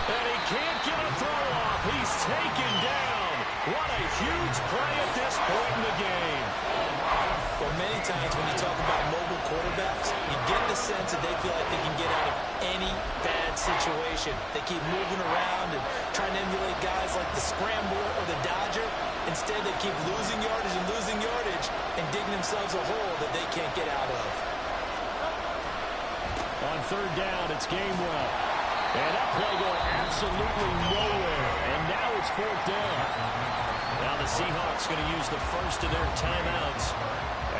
And he can't get a throw off. He's taken down. What a huge play at this point in the game. Well, many times when you talk about mobile quarterbacks, you get the sense that they feel like they can get out of any bad situation. They keep moving around and trying to emulate guys like the Scrambler or the Dodger. Instead, they keep losing yardage and digging themselves a hole that they can't get out of. On 3rd down, it's Gainwell. And that play going absolutely nowhere. And now it's 4th down. Now the Seahawks going to use the first of their timeouts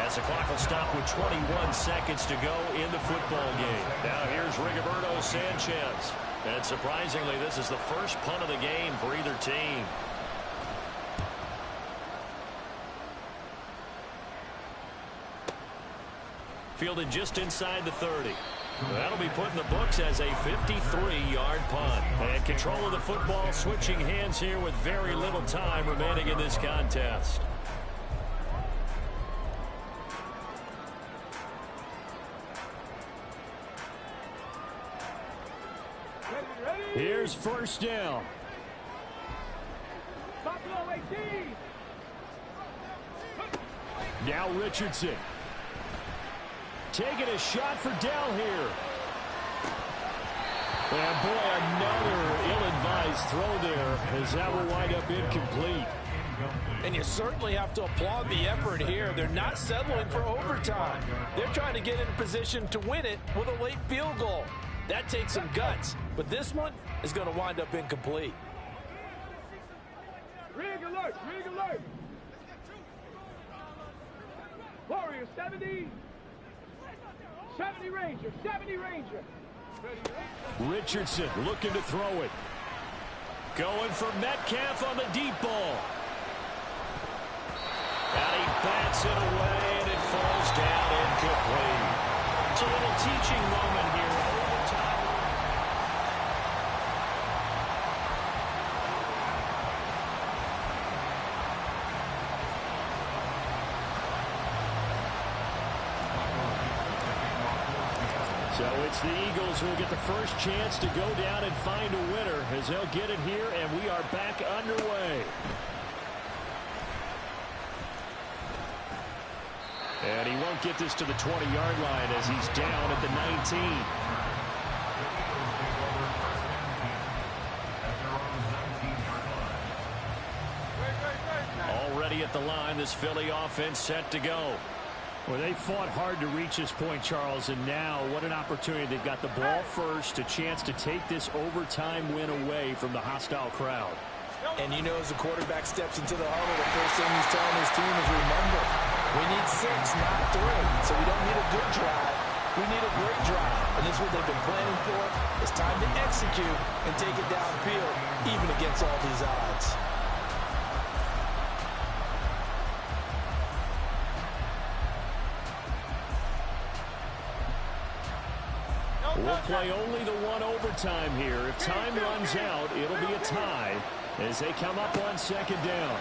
as the clock will stop with 21 seconds to go in the football game. Now here's Rigoberto Sanchez. And surprisingly, this is the first punt of the game for either team. Fielded just inside the 30. That'll be put in the books as a 53-yard punt. And control of the football switching hands here with very little time remaining in this contest. Here's 1st down. Buffalo 18. Now Richardson. Taking a shot for Dell here. And boy, another ill-advised throw there as that will wind up incomplete. And you certainly have to applaud the effort here. They're not settling for overtime. They're trying to get in position to win it with a late field goal. That takes some guts, but this one is going to wind up incomplete. Rig alert, rig alert. Warrior 70. 70 Ranger, 70 Ranger. Richardson looking to throw it. Going for Metcalf on the deep ball. And he bats it away, and it falls down incomplete. It's a little teaching moment here. So it's the Eagles who will get the first chance to go down and find a winner as they'll get it here, and we are back underway. And he won't get this to the 20-yard line as he's down at the 19. Already at the line, this Philly offense set to go. Well, they fought hard to reach this point, Charles, and now what an opportunity. They've got the ball first, a chance to take this overtime win away from the hostile crowd. And you know, as the quarterback steps into the huddle, the first thing he's telling his team is, remember, we need 6, not 3. So we don't need a good drive. We need a great drive. And this is what they've been planning for. It's time to execute and take it downfield, even against all these odds. We'll play only the one overtime here. If time runs out, it'll be a tie as they come up on second down.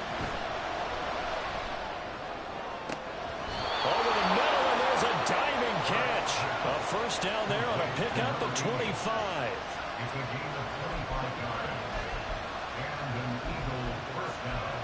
Over the middle, and there's a diving catch. A first down there on a pickup of 25. It's a gain of 25 yards. And an Eagle first down.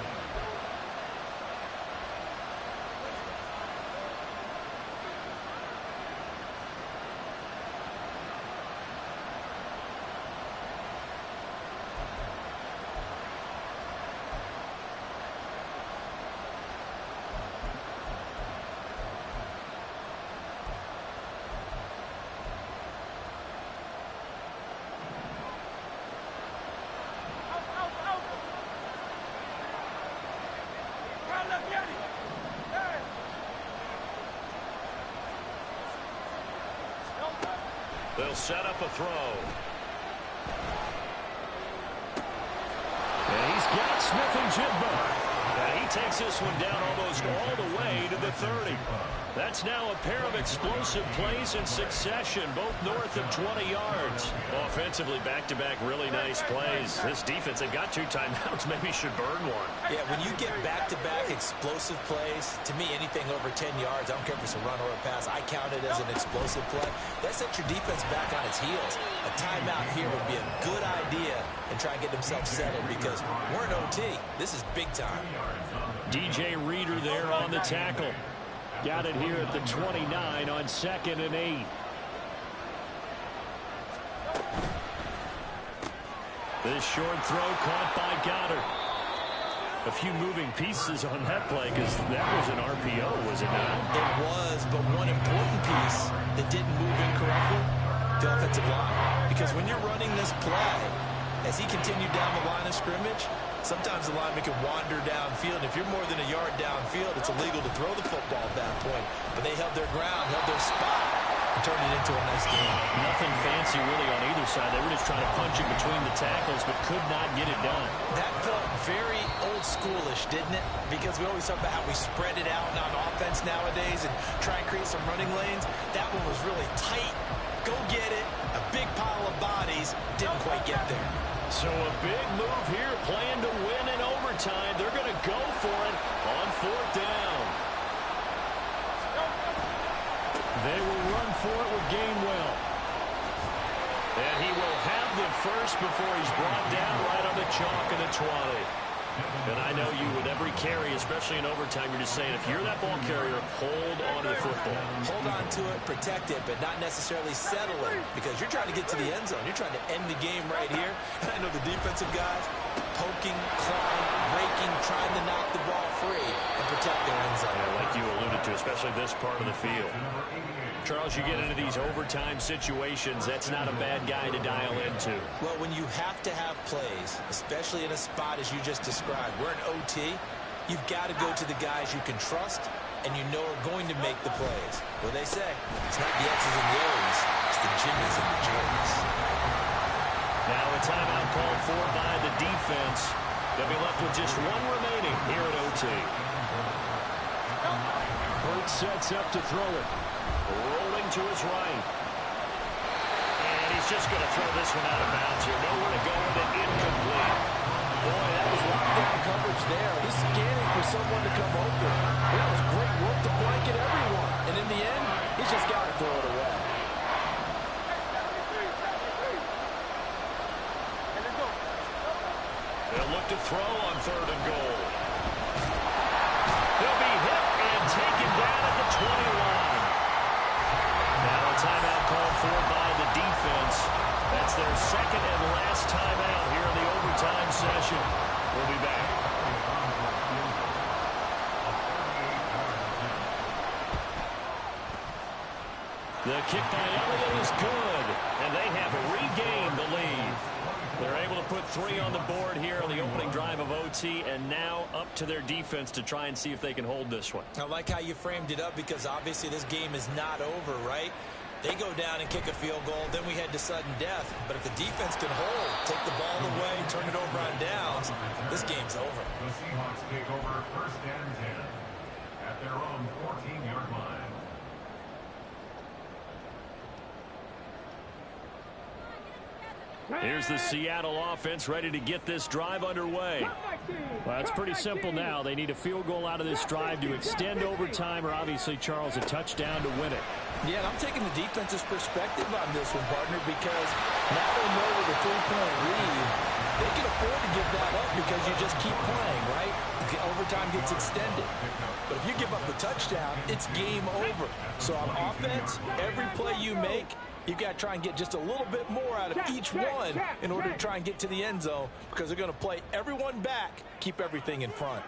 They'll set up a throw. And he's got Smith-Njigba. And he takes this one down almost all the way to the 30. That's now a pair of explosive plays in succession, both north of 20 yards. Offensively, back-to-back really nice plays. This defense, they've got 2 timeouts, maybe should burn one. Yeah, when you get back-to-back explosive plays, to me, anything over 10 yards, I don't care if it's a run or a pass, I count it as an explosive play. That sets your defense back on its heels. A timeout here would be a good idea and try and get themselves settled because we're in OT. This is big time. DJ Reader there on the tackle. Got it here at the 29 on 2nd and 8. This short throw caught by Goddard. A few moving pieces on that play because that was an RPO, was it not? It was, but one important piece that didn't move incorrectly, the offensive line. Because when you're running this play, as he continued down the line of scrimmage, sometimes the lineman can wander downfield. If you're more than a yard downfield, it's illegal to throw the football at that point. But they held their ground, held their spot, and turned it into a nice game. Nothing fancy really on either side. They were just trying to punch it between the tackles, but could not get it done. That felt very old schoolish, didn't it? Because we always talk about how we spread it out on offense nowadays and try and create some running lanes. That one was really tight. Go get it. A big pile of bodies. Didn't quite get there. So a big move here, playing to win in overtime. They're going to go for it on 4th down. They will run for it with Gainwell. And he will have the first before he's brought down right on the chalk in the 20. And I know you, with every carry, especially in overtime, you're just saying, if you're that ball carrier, hold on to the football. Hold on to it, protect it, but not necessarily settle it, because you're trying to get to the end zone. You're trying to end the game right here. And I know the defensive guys poking, clawing, raking, trying to knock the ball free and protect their end zone. Yeah, like you alluded to, especially this part of the field. Charles, you get into these overtime situations, that's not a bad guy to dial into. Well, when you have to have plays, especially in a spot as you just described, we're in OT, you've got to go to the guys you can trust and you know are going to make the plays. What they say, it's not the X's and the O's, it's the Jimmys and the Jerrys. Now a timeout called for by the defense. They'll be left with just one remaining here at OT. Hurts sets up to throw it. Rolling to his right. And he's just going to throw this one out of bounds here. Nowhere to go with it. Incomplete. Boy, that was lockdown coverage there. He's scanning for someone to come open. That was great work to blanket everyone. And in the end, he's just got to throw it away. They'll look to throw on 3rd and goal. He'll be hit and taken down at the 20 line. Now a timeout called for by the defense. That's their second and last timeout here in the overtime session. We'll be back. The kick by Elliott is good, and they have regained the lead. They're able to put 3 on the board here on the opening drive of OT, and now up to their defense to try and see if they can hold this one. I like how you framed it up, because obviously this game is not over, right? They go down and kick a field goal, then we head to sudden death. But if the defense can hold, take the ball away, turn it over on downs, this game's over. The Seahawks take over 1st and 10 at their own 14-yard line. Here's the Seattle offense ready to get this drive underway. Well, it's pretty simple now. They need a field goal out of this drive to extend overtime, or obviously, Charles, a touchdown to win it. Yeah, and I'm taking the defense's perspective on this one, partner, because now they know with a 3-point lead, they can afford to give that up because you just keep playing, right? The overtime gets extended. But if you give up the touchdown, it's game over. So on offense, every play you make, you've got to try and get just a little bit more out of each one in order to try and get to the end zone, because they're going to play everyone back, keep everything in front.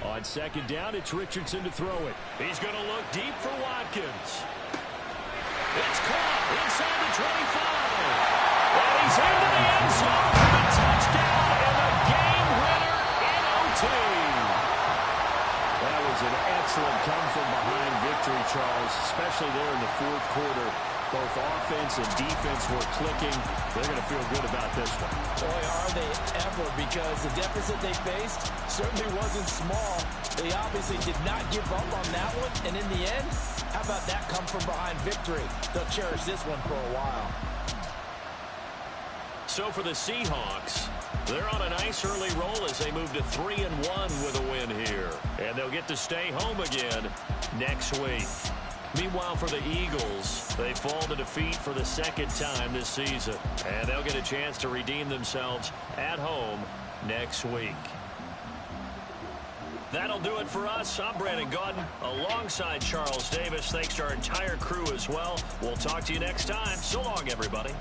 On 2nd down, it's Richardson to throw it. He's going to look deep for Watkins. It's caught inside the 25. And he's into the end zone for a touchdown and a game winner in OT. That was an excellent come-from-behind victory, Charles, especially there in the 4th quarter. Both offense and defense were clicking. They're going to feel good about this one. Boy, are they ever, because the deficit they faced certainly wasn't small. They obviously did not give up on that one, and in the end, how about that come-from-behind victory? They'll cherish this one for a while. So for the Seahawks, they're on a nice early roll as they move to 3-1 with a win here. And they'll get to stay home again next week. Meanwhile, for the Eagles, they fall to defeat for the 2nd time this season. And they'll get a chance to redeem themselves at home next week. That'll do it for us. I'm Brandon Gaudin alongside Charles Davis. Thanks to our entire crew as well. We'll talk to you next time. So long, everybody.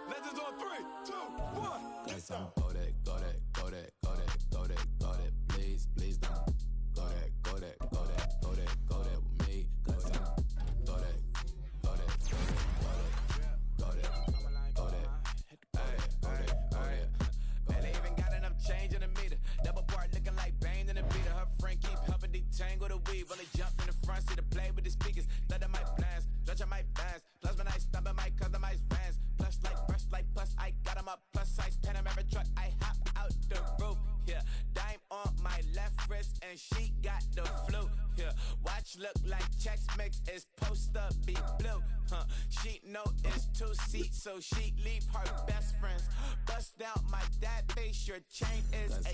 Legends on 3, 2, 1. Yes, I'm go that, go that, go that, go that, go that, go that. Please, please don't go that, go that, go that, go that, go that with me. Cause I'm go that, go that, go that, go that, go that, go that, go that. Man, they even got enough change in the meter. Double part looking like Bane in the beater. Her friend keep helping detangle the weave. Only jump in the front seat to play with the speakers. Study my plans, stretch on my fans. Plus when I stumble my customized vans. Plus like brush like plus I got 'em up. Plus size Panamera truck. I hop out the roof. Yeah, dime on my left wrist and she got the flu. Yeah, watch look like Chex Mix is post up be blue. She know it's 2 seats, so she leave her best friends. Bust down my dad face. Your chain is a neck.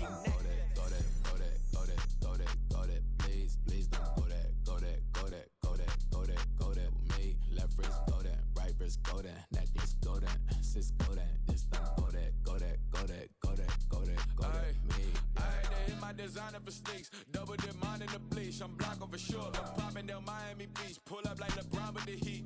Go that, go that, go that, go that, go that, go that. Please, please don't go that, go that, go that, go that, go that, go that with me. Left wrist go that, right wrist go that, necklace go that, sis go that, this don't go that, go that, go that, go that, go that, go that with me. I had to hit my designer for sneaks. Double dip mine in the bleach. I'm block over short. I'm popping down Miami Beach. beach, pull up like LeBron with the heat.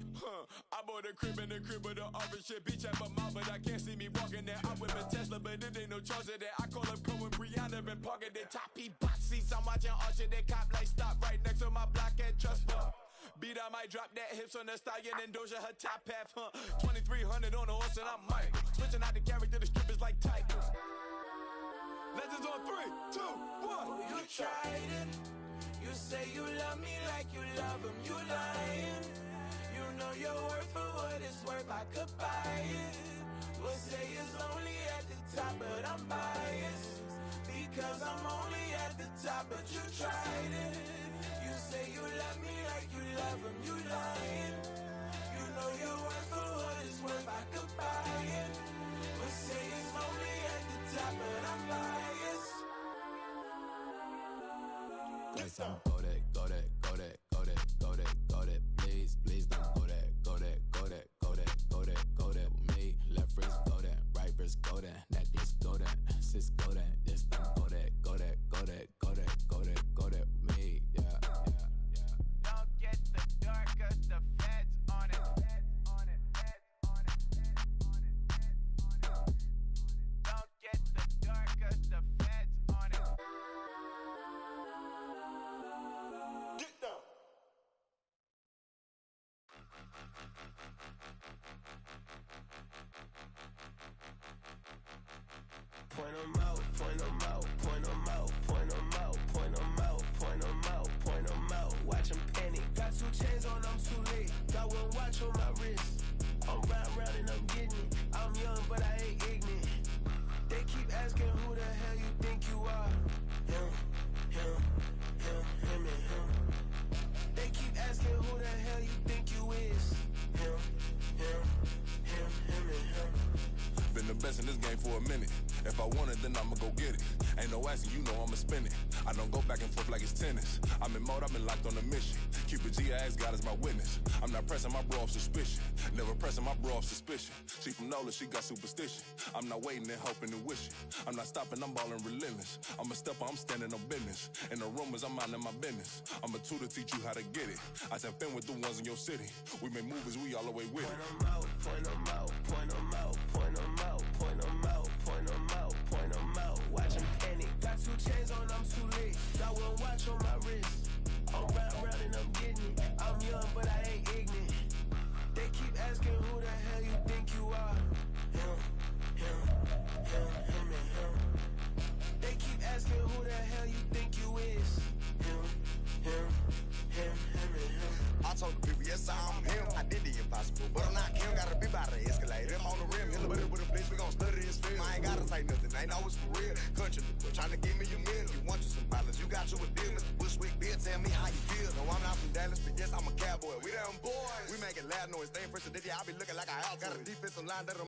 I bought a crib in the crib with the office shit. Beach at my mouth, but I can't see me walking there. I whip a Tesla, but it ain't no charge of that. I call up Cohen, Brianna, and parking the top box seats. I'm watching Archer, they cop like stop right next to my block at Trust Fund. Beat, I might drop that hips on the stallion and Doja her top half, 2300 on the horse and I'm Mike. Switching out the character, the strippers like Tigers. Legends on 3, 2, 1. Oh, you tried it. You say you love me like you love him. You lying. You know your worth for what it's worth. I could buy it. We'll say it's only at the top, but I'm biased. Because I'm only at the top, but you tried it. You say you love me like you love him. You lying. You know your worth for what it's worth. I could buy it. We'll say it's only at the top, but I'm biased. Yes, I'm go that, go that, go that, go that, go that, go that. Please, please don't go that, go that, go that, go that, go that, go that with me. Left wrist go that, right wrist go that, necklace go that, sis go that, this thing go that, go that, go that, go that, go that, go that with me. Yeah, yeah, yeah. Don't get the dark, cause the feds on it. Don't get the dark, cause the feds on it. Get down. Point 'em out, point 'em out, point 'em out, point 'em out, point 'em out, point 'em out, point 'em out. Watch 'em panic. Got 2 chains on, I'm too late. Got 1 watch on my wrist. I'm round and I'm getting it. I'm young, but I ain't ignorant. They keep asking who the hell you think you are. Him, him, him, him, and him. They keep asking who the hell you think you is. Him, him, him, him, and him. Been the best in this game for a minute. If I want it, then I'ma go get it. Ain't no asking, you know I'ma spin it. I don't go back and forth like it's tennis. I'm in mode, I've been locked on a mission. Cupid G, I ask God as my witness. I'm not pressing my bro off suspicion. Never pressing my bro off suspicion. She from NOLA, she got superstition. I'm not waiting and hoping and wishing. I'm not stopping, I'm balling relentless. I'm a stepper, I'm standing on business. In the rumors, I'm minding my business. I'm a tutor, teach you how to get it. I said, fin with the ones in your city. We make movies, we all the way with it. Point 'em out, point 'em out, point 'em out, point 'em out, point 'em out, point 'em out, point 'em out. Watch 'em panic. Got 2 chains on, I'm too late. Got 1 watch on my wrist. I'm round and I'm getting it. I'm young, but I ain't ignorant. They keep asking who the hell you think you are. Him, him, him, him, and him. They keep asking who the hell you think you is. Him, him, him, him, and him. I told the people, yes, I'm him. I did the impossible, but I'm not him. Gotta be by the escalator. I'm on the rim, hit a buddy with a blitz. We gon' study this film. I ain't gotta say nothing, ain't know it's for real. Country people trying to give me a meal. You want you some violence, you got you a deal. Mr. Bushwick, Bill, tell me how you feel. No, I'm not from Dallas, but yes, I'm a cowboy. We them boys. We making loud noise, staying fresh to this. I be looking like a house. Got a defensive line that'll